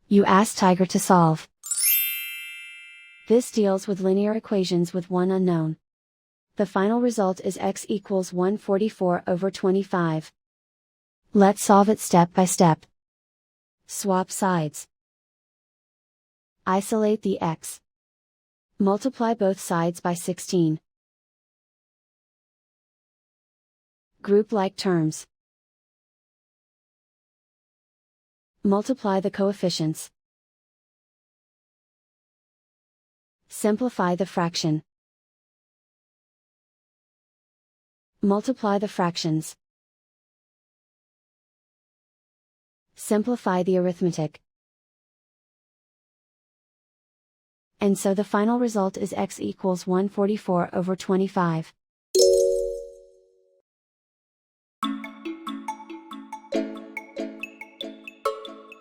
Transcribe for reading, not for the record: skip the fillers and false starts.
You ask Tiger to solve. This deals with linear equations with one unknown. The final result is x equals 144/25. Let's solve it step by step. Swap sides. Isolate the x. Multiply both sides by 16. Group like terms. Multiply the coefficients. Simplify the fraction. Multiply the fractions. Simplify the arithmetic. And so the final result is x equals 144/25.